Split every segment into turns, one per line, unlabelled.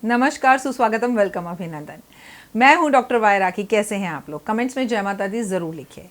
नमस्कार, सुस्वागतम, वेलकम, अभिनंदन। मैं हूं डॉक्टर वाई राखी। कैसे हैं आप लोग? कमेंट्स में जय माता दी जरूर लिखिए।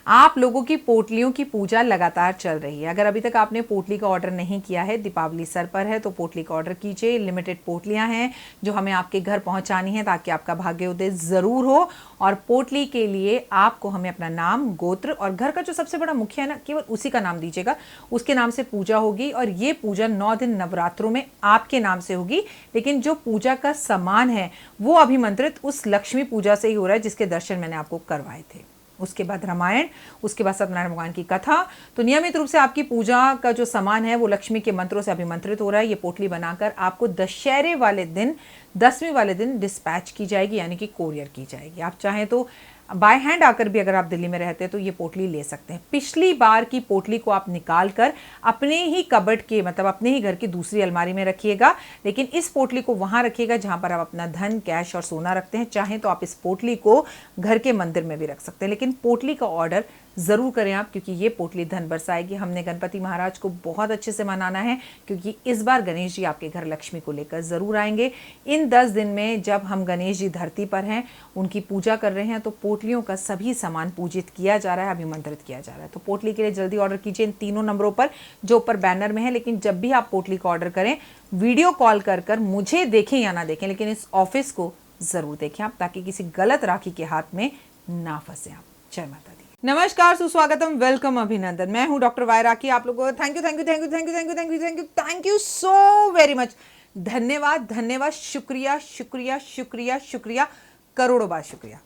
आप लोगों की पोटलियों की पूजा लगातार चल रही है। अगर अभी तक आपने पोटली का ऑर्डर नहीं किया है, दीपावली सर पर है, तो पोटली का ऑर्डर कीजिए। लिमिटेड पोटलियां हैं जो हमें आपके घर पहुंचानी है ताकि आपका भाग्योदय जरूर हो। और पोटली के लिए आपको हमें अपना नाम, गोत्र और घर का जो सबसे बड़ा मुखिया है ना, केवल उसी का नाम दीजिएगा। उसके नाम से पूजा होगी और ये पूजा 9 दिन नवरात्रों में आपके नाम से होगी। लेकिन जो पूजा का सामान है वो अभिमंत्रित उस लक्ष्मी पूजा से ही हो रहा है जिसके दर्शन मैंने आपको करवाए थे। उसके बाद रामायण, उसके बाद सत्यनारायण भगवान की कथा। तो नियमित रूप से आपकी पूजा का जो सामान है वो लक्ष्मी के मंत्रों से अभिमंत्रित हो रहा है। ये पोटली बनाकर आपको दशहरे वाले दिन, 10वीं वाले दिन डिस्पैच की जाएगी, यानी कि कोरियर की जाएगी। आप चाहें तो बाय हैंड आकर भी, अगर आप दिल्ली में रहते हैं तो ये पोटली ले सकते हैं। पिछली बार की पोटली को आप निकाल कर अपने ही कबर्ड के, मतलब अपने ही घर की दूसरी अलमारी में रखिएगा। लेकिन इस पोटली को वहां रखिएगा जहां पर आप अपना धन, कैश और सोना रखते हैं। चाहें तो आप इस पोटली को घर के मंदिर में भी रख सकते हैं, लेकिन पोटली का ऑर्डर ज़रूर करें आप, क्योंकि ये पोटली धन बरसाएगी। हमने गणपति महाराज को बहुत अच्छे से मनाना है, क्योंकि इस बार गणेश जी आपके घर लक्ष्मी को लेकर ज़रूर आएंगे। इन 10 दिन में जब हम गणेश जी धरती पर हैं, उनकी पूजा कर रहे हैं, तो पोटलियों का सभी सामान पूजित किया जा रहा है, अभिमंत्रित किया जा रहा है। तो पोटली के लिए जल्दी ऑर्डर कीजिए इन तीनों नंबरों पर जो ऊपर बैनर में है। लेकिन जब भी आप पोटली का ऑर्डर करें, वीडियो कॉल कर मुझे देखें या ना देखें, लेकिन इस ऑफिस को ज़रूर देखें आप, ताकि किसी गलत राखी के हाथ में ना फंसे आप। जय माता दी। नमस्कार, सुस्वागतम, वेलकम, अभिनंदन। मैं हूं डॉक्टर वाई राखी। आप लोगों को thank you, thank you, thank you, thank you, thank you, thank you, thank you, thank you so very much. धन्यवाद, धन्यवाद, शुक्रिया, शुक्रिया, शुक्रिया, शुक्रिया, करोड़ों बार शुक्रिया।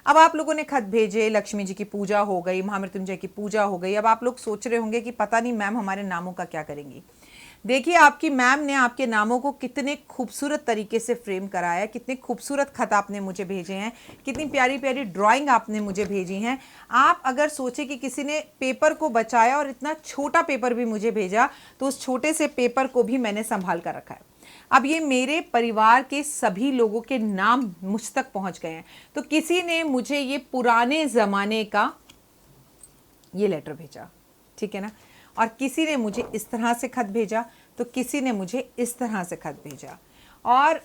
अब आप लोगों ने खत भेजे, लक्ष्मी जी की पूजा हो गई, महामृत्युंजय की पूजा हो गई। अब आप लोग सोच रहे होंगे कि पता नहीं मैम हमारे नामों का क्या करेंगी। देखिए, आपकी मैम ने आपके नामों को कितने खूबसूरत तरीके से फ्रेम कराया है, कितने खूबसूरत खत आपने मुझे भेजे हैं, कितनी प्यारी प्यारी ड्राइंग आपने मुझे भेजी हैं। आप अगर सोचे कि किसी ने पेपर को बचाया और इतना छोटा पेपर भी मुझे भेजा, तो उस छोटे से पेपर को भी मैंने संभाल कर रखा है। अब ये मेरे परिवार के सभी लोगों के नाम मुझ तक पहुंच गए हैं। तो किसी ने मुझे ये पुराने ज़माने का ये लेटर भेजा, ठीक है ना, और किसी ने मुझे इस तरह से खत भेजा, तो किसी ने मुझे इस तरह से खत भेजा। और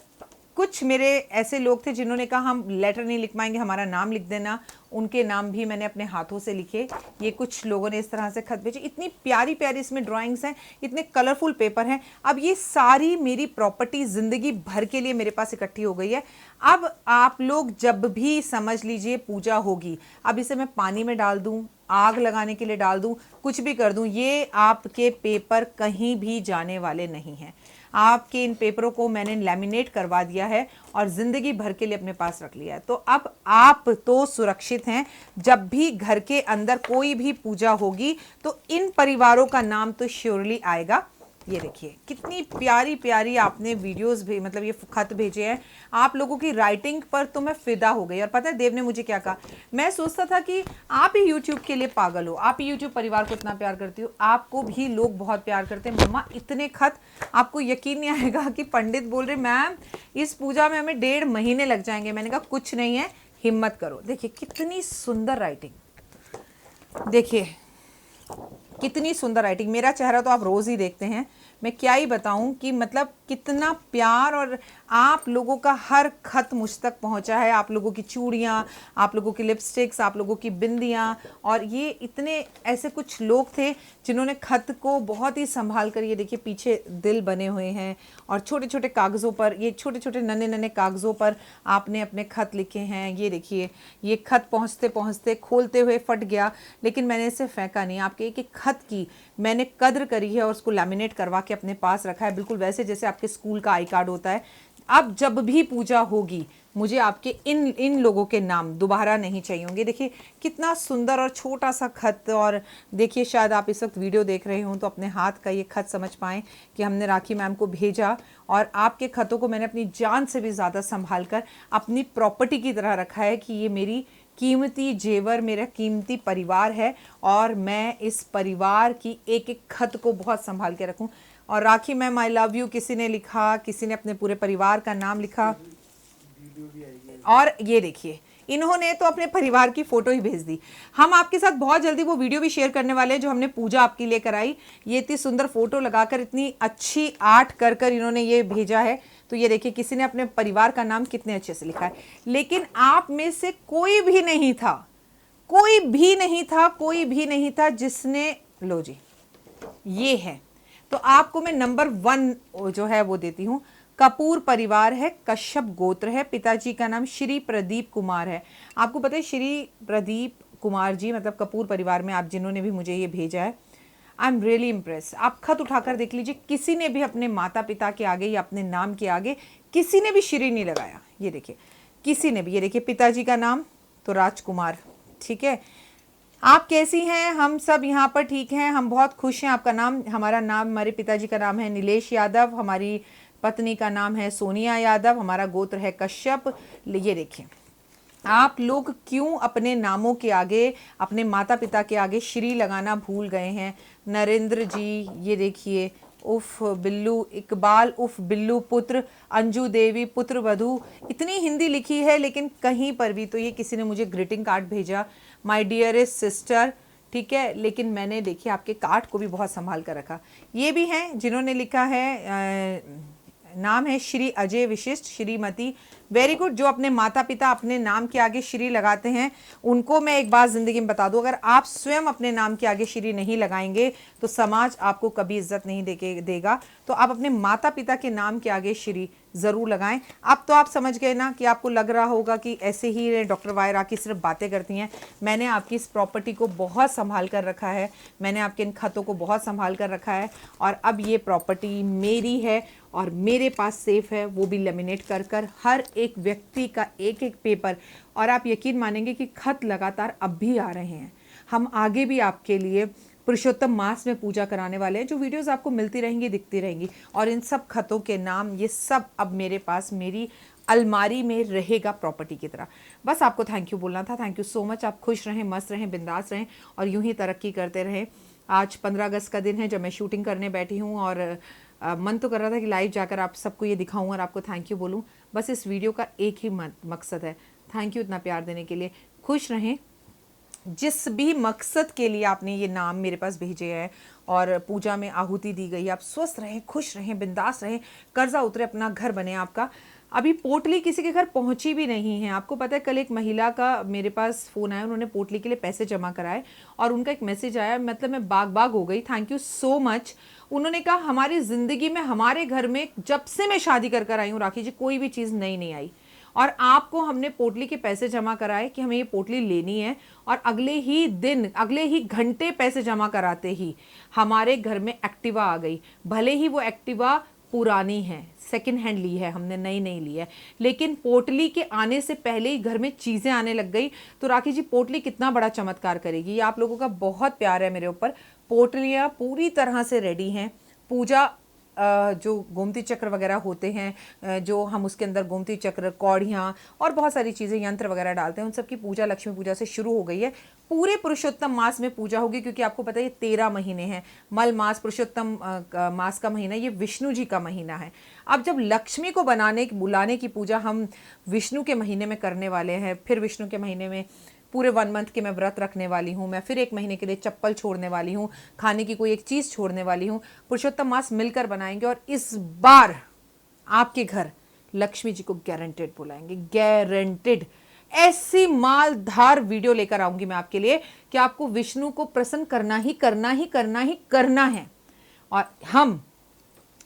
कुछ मेरे ऐसे लोग थे जिन्होंने कहा हम लेटर नहीं लिख पाएंगे, हमारा नाम लिख देना। उनके नाम भी मैंने अपने हाथों से लिखे। ये कुछ लोगों ने इस तरह से खत भेजे। इतनी प्यारी प्यारी इसमें ड्राइंग्स हैं, इतने कलरफुल पेपर हैं। अब ये सारी मेरी प्रॉपर्टी ज़िंदगी भर के लिए मेरे पास इकट्ठी हो गई है। अब आप लोग जब भी समझ लीजिए पूजा होगी, अब इसे मैं पानी में डाल दूँ, आग लगाने के लिए डाल दूं, कुछ भी कर दूं, ये आपके पेपर कहीं भी जाने वाले नहीं हैं। आपके इन पेपरों को मैंने लैमिनेट करवा दिया है और ज़िंदगी भर के लिए अपने पास रख लिया है। तो अब आप तो सुरक्षित हैं। जब भी घर के अंदर कोई भी पूजा होगी तो इन परिवारों का नाम तो श्योरली आएगा। ये देखिए कितनी प्यारी प्यारी आपने वीडियोस भी, मतलब ये खत भेजे हैं। आप लोगों की राइटिंग पर तो मैं फिदा हो गई। और पता है देव ने मुझे क्या कहा? मैं सोचता था कि आप ही यूट्यूब के लिए पागल हो, आप ही यूट्यूब परिवार को इतना प्यार करती हो, आपको भी लोग बहुत प्यार करते हैं। मम्मा इतने खत, आपको यकीन नहीं आएगा कि पंडित बोल रहे मैम इस पूजा में हमें 1.5 महीने लग जाएंगे। मैंने कहा कुछ नहीं है, हिम्मत करो। देखिए कितनी सुंदर राइटिंग, देखिए कितनी सुंदर राइटिंग। मेरा चेहरा तो आप रोज ही देखते हैं, मैं क्या ही बताऊं कि मतलब कितना प्यार। और आप लोगों का हर खत मुझ तक पहुंचा है। आप लोगों की चूड़ियां, आप लोगों की लिपस्टिक्स, आप लोगों की बिंदियां। और ये इतने ऐसे कुछ लोग थे जिन्होंने खत को बहुत ही संभाल कर, ये देखिए पीछे दिल बने हुए हैं और छोटे छोटे कागज़ों पर, ये छोटे छोटे नन्हे नन्हे कागज़ों पर आपने अपने खत लिखे हैं। ये देखिए ये खत पहुँचते पहुँचते खोलते हुए फट गया, लेकिन मैंने इसे फेंका नहीं। आपके एक एक खत की मैंने कद्र करी है और उसको लैमिनेट करवा के अपने पास रखा है, बिल्कुल वैसे जैसे आपके स्कूल का आई कार्ड होता है। अब जब भी पूजा होगी मुझे आपके इन लोगों के नाम दोबारा नहीं चाहिए होंगे। देखिए कितना सुंदर और छोटा सा खत। और देखिए शायद आप इस वक्त वीडियो देख रहे हो तो अपने हाथ का ये खत समझ पाएँ कि हमने राखी मैम को भेजा। और आपके खतों को मैंने अपनी जान से भी ज़्यादा संभाल कर अपनी प्रॉपर्टी की तरह रखा है कि ये मेरी कीमती जेवर, मेरा कीमती परिवार है और मैं इस परिवार की एक एक खत को बहुत संभाल के रखूं। और राखी मैम आई लव यू किसी ने लिखा, किसी ने अपने पूरे परिवार का नाम लिखा। और ये देखिए इन्होंने तो अपने परिवार की फोटो ही भेज दी। हम आपके साथ बहुत जल्दी वो वीडियो भी शेयर करने वाले हैं जो हमने पूजा आपके लिए कराई। ये इतनी सुंदर फोटो लगाकर, इतनी अच्छी आर्ट कर कर इन्होंने ये भेजा है। तो ये देखिए किसी ने अपने परिवार का नाम कितने अच्छे से लिखा है, लेकिन आप में से कोई भी नहीं था, कोई भी नहीं था, कोई भी नहीं था जिसने, लो जी ये है। तो आपको मैं नंबर 1 जो है वो देती हूँ। कपूर परिवार है, कश्यप गोत्र है, पिताजी का नाम श्री प्रदीप कुमार है। आपको पता है श्री प्रदीप कुमार जी मतलब कपूर परिवार में आप जिन्होंने भी मुझे ये भेजा है, आई एम रियली इम्प्रेस। आप खत उठाकर देख लीजिए, किसी ने भी अपने माता पिता के आगे या अपने नाम के आगे किसी ने भी श्री नहीं लगाया। ये देखिए किसी ने भी, ये देखिए पिताजी का नाम तो राजकुमार, ठीक है। आप कैसी हैं? हम सब यहाँ पर ठीक हैं, हम बहुत खुश हैं। आपका नाम, हमारा नाम, हमारे पिताजी का नाम है नीलेश यादव, हमारी पत्नी का नाम है सोनिया यादव, हमारा गोत्र है कश्यप। ये देखिए आप लोग क्यों अपने नामों के आगे, अपने माता पिता के आगे श्री लगाना भूल गए हैं। नरेंद्र जी, ये देखिए, उफ बिल्लू इकबाल, उफ बिल्लू पुत्र, अंजू देवी पुत्र वधु, इतनी हिंदी लिखी है लेकिन कहीं पर भी, तो ये किसी ने मुझे ग्रीटिंग कार्ड भेजा, माय डियरेस्ट सिस्टर, ठीक है, लेकिन मैंने देखिए आपके कार्ड को भी बहुत संभाल कर रखा। ये भी हैं जिन्होंने लिखा है, नाम है श्री अजय विशिष्ट, श्रीमती, वेरी गुड। जो अपने माता पिता अपने नाम के आगे श्री लगाते हैं उनको मैं एक बात जिंदगी में बता दूं, अगर आप स्वयं अपने नाम के आगे श्री नहीं लगाएंगे तो समाज आपको कभी इज्जत नहीं देगा। तो आप अपने माता पिता के नाम के आगे श्री ज़रूर लगाएं। अब तो आप समझ गए ना कि आपको लग रहा होगा कि ऐसे ही डॉक्टर वाई राखी सिर्फ बातें करती हैं। मैंने आपकी इस प्रॉपर्टी को बहुत संभाल कर रखा है, मैंने आपके इन खतों को बहुत संभाल कर रखा है, और अब ये प्रॉपर्टी मेरी है और मेरे पास सेफ है, वो भी लेमिनेट कर कर हर एक व्यक्ति का एक एक पेपर। और आप यकीन मानेंगे कि खत लगातार अब भी आ रहे हैं। हम आगे भी आपके लिए पुरुषोत्तम मास में पूजा कराने वाले हैं, जो वीडियोस आपको मिलती रहेंगी, दिखती रहेंगी, और इन सब खतों के नाम ये सब अब मेरे पास मेरी अलमारी में रहेगा प्रॉपर्टी की तरह। बस आपको थैंक यू बोलना था। Thank you so much. आप खुश रहें, मस्त रहें, बिंदास रहें और यूं ही तरक्की करते रहें। आज 15 अगस्त का दिन है जब मैं शूटिंग करने बैठी हूँ, और मन तो कर रहा था कि लाइव जाकर आप सबको ये दिखाऊं और आपको थैंक यू बोलूं। बस इस वीडियो का एक ही मकसद है, थैंक यू इतना प्यार देने के लिए। खुश रहें, जिस भी मकसद के लिए आपने ये नाम मेरे पास भेजे हैं और पूजा में आहुति दी गई, आप स्वस्थ रहें, खुश रहें, बिंदास रहें, कर्जा उतरे, अपना घर बने आपका। अभी पोटली किसी के घर पहुंची भी नहीं है। आपको पता है कल एक महिला का मेरे पास फ़ोन आया, उन्होंने पोटली के लिए पैसे जमा कराए और उनका एक मैसेज आया, मतलब मैं बाग हो गई, थैंक यू सो मच। उन्होंने कहा हमारी ज़िंदगी में, हमारे घर में जब से मैं शादी कर आई हूँ राखी जी, कोई भी चीज़ नई नहीं आई, और आपको हमने पोटली के पैसे जमा कराए कि हमें ये पोटली लेनी है, और अगले ही दिन, अगले ही घंटे पैसे जमा कराते ही हमारे घर में एक्टिवा आ गई। भले ही वो एक्टिवा पुरानी है, सेकंड हैंड ली है हमने, नई नहीं ली है, लेकिन पोटली के आने से पहले ही घर में चीज़ें आने लग गई। तो राखी जी पोटली कितना बड़ा चमत्कार करेगी। ये आप लोगों का बहुत प्यार है मेरे ऊपर। पोटलियाँ पूरी तरह से रेडी हैं। पूजा जो गोमती चक्र वगैरह होते हैं, जो हम उसके अंदर गोमती चक्र, कौड़ियाँ और बहुत सारी चीज़ें, यंत्र वगैरह डालते हैं, उन सब की पूजा लक्ष्मी पूजा से शुरू हो गई है। पूरे पुरुषोत्तम मास में पूजा होगी, क्योंकि आपको पता है ये 13 महीने हैं। मल मास, पुरुषोत्तम मास का महीना, ये विष्णु जी का महीना है। अब जब लक्ष्मी को बुलाने की पूजा हम विष्णु के महीने में करने वाले हैं, फिर विष्णु के महीने में पूरे 1 मंथ के मैं व्रत रखने वाली हूँ, मैं फिर 1 महीने के लिए चप्पल छोड़ने वाली हूँ, खाने की कोई एक चीज़ छोड़ने वाली हूँ। पुरुषोत्तम मास मिलकर बनाएंगे और इस बार आपके घर लक्ष्मी जी को गारंटेड बुलाएंगे, गारंटेड। ऐसी मालधार वीडियो लेकर आऊंगी मैं आपके लिए कि आपको विष्णु को प्रसन्न करना ही करना ही करना ही करना है। और हम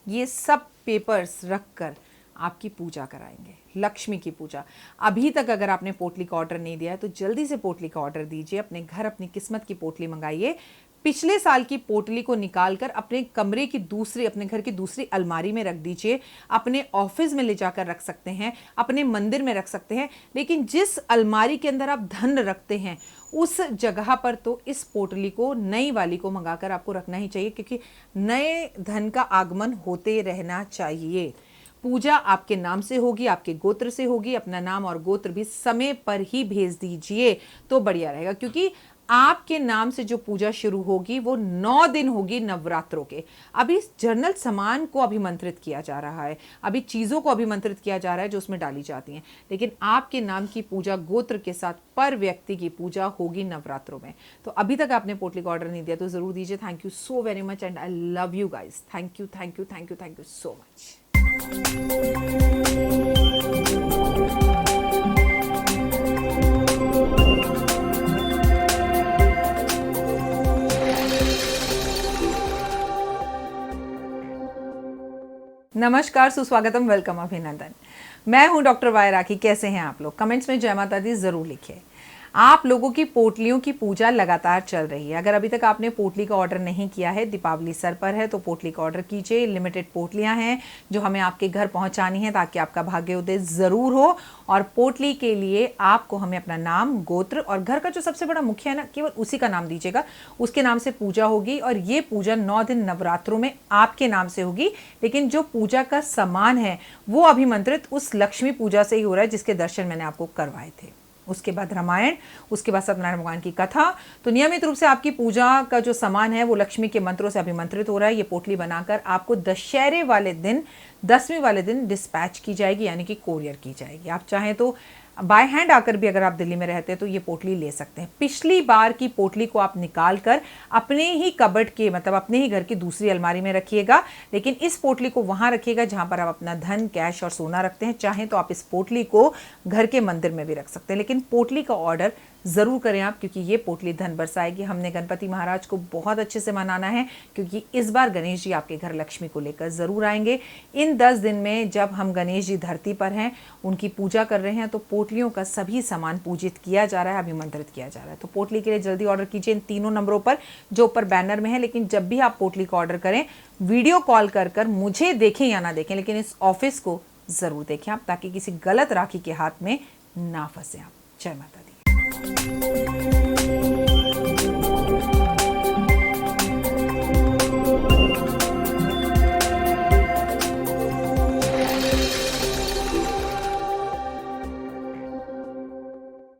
ये सब पेपर्स रखकर आपकी पूजा कराएंगे, लक्ष्मी की पूजा। अभी तक अगर आपने पोटली का ऑर्डर नहीं दिया है तो जल्दी से पोटली का ऑर्डर दीजिए, अपने घर अपनी किस्मत की पोटली मंगाइए। पिछले साल की पोटली को निकालकर अपने कमरे की दूसरी, अपने घर की दूसरी अलमारी में रख दीजिए, अपने ऑफिस में ले जाकर रख सकते हैं, अपने मंदिर में रख सकते हैं, लेकिन जिस अलमारी के अंदर आप धन रखते हैं उस जगह पर तो इस पोटली को, नई वाली को मंगाकर आपको रखना ही चाहिए, क्योंकि नए धन का आगमन होते रहना चाहिए। पूजा आपके नाम से होगी, आपके गोत्र से होगी। अपना नाम और गोत्र भी समय पर ही भेज दीजिए तो बढ़िया रहेगा, क्योंकि आपके नाम से जो पूजा शुरू होगी वो 9 दिन होगी नवरात्रों के। अभी जनरल सामान को अभिमंत्रित किया जा रहा है, अभी चीज़ों को अभिमंत्रित किया जा रहा है जो उसमें डाली जाती हैं, लेकिन आपके नाम की पूजा गोत्र के साथ पर व्यक्ति की पूजा होगी नवरात्रों में। तो अभी तक आपने पोटली का ऑर्डर नहीं दिया तो ज़रूर दीजिए। Thank you so very much and I love you guys. Thank you, thank you, thank you, thank you so much. नमस्कार, सुस्वागतम, वेलकम, अभिनंदन। मैं हूं डॉक्टर वाई राखी। कैसे हैं आप लोग? कमेंट्स में जय माता दी जरूर लिखिए। आप लोगों की पोटलियों की पूजा लगातार चल रही है। अगर अभी तक आपने पोटली का ऑर्डर नहीं किया है, दीपावली सर पर है, तो पोटली का ऑर्डर कीजिए। लिमिटेड पोटलियां हैं जो हमें आपके घर पहुंचानी है ताकि आपका भाग्योदय जरूर हो। और पोटली के लिए आपको हमें अपना नाम, गोत्र और घर का जो सबसे बड़ा मुखिया है ना, केवल उसी का नाम दीजिएगा। उसके नाम से पूजा होगी और ये पूजा 9 दिन नवरात्रों में आपके नाम से होगी। लेकिन जो पूजा का सामान है वो अभिमंत्रित उस लक्ष्मी पूजा से ही हो रहा है जिसके दर्शन मैंने आपको करवाए थे। उसके बाद रामायण, उसके बाद सत्यनारायण भगवान की कथा। तो नियमित रूप से आपकी पूजा का जो सामान है वो लक्ष्मी के मंत्रों से अभिमंत्रित हो रहा है। ये पोटली बनाकर आपको दशहरे वाले दिन, 10वीं वाले दिन डिस्पैच की जाएगी, यानी कि कोरियर की जाएगी। आप चाहें तो बाय हैंड आकर भी, अगर आप दिल्ली में रहते हैं तो ये पोटली ले सकते हैं। पिछली बार की पोटली को आप निकाल कर अपने ही कबर्ड के, मतलब अपने ही घर की दूसरी अलमारी में रखिएगा। लेकिन इस पोटली को वहां रखिएगा जहां पर आप अपना धन, कैश और सोना रखते हैं। चाहें तो आप इस पोटली को घर के मंदिर में भी रख सकते हैं, लेकिन पोटली का ऑर्डर ज़रूर करें आप, क्योंकि ये पोटली धन बरसाएगी। हमने गणपति महाराज को बहुत अच्छे से मनाना है, क्योंकि इस बार गणेश जी आपके घर लक्ष्मी को लेकर ज़रूर आएंगे। इन 10 दिन में जब हम गणेश जी धरती पर हैं, उनकी पूजा कर रहे हैं, तो पोटलियों का सभी सामान पूजित किया जा रहा है, अभिमंत्रित किया जा रहा है। तो पोटली के लिए जल्दी ऑर्डर कीजिए इन तीनों नंबरों पर जो ऊपर बैनर में है। लेकिन जब भी आप पोटली का ऑर्डर करें, वीडियो कॉल कर मुझे देखें या ना देखें, लेकिन इस ऑफिस को ज़रूर देखें आप, ताकि किसी गलत राखी के हाथ में ना फंसे आप। जय माता दी।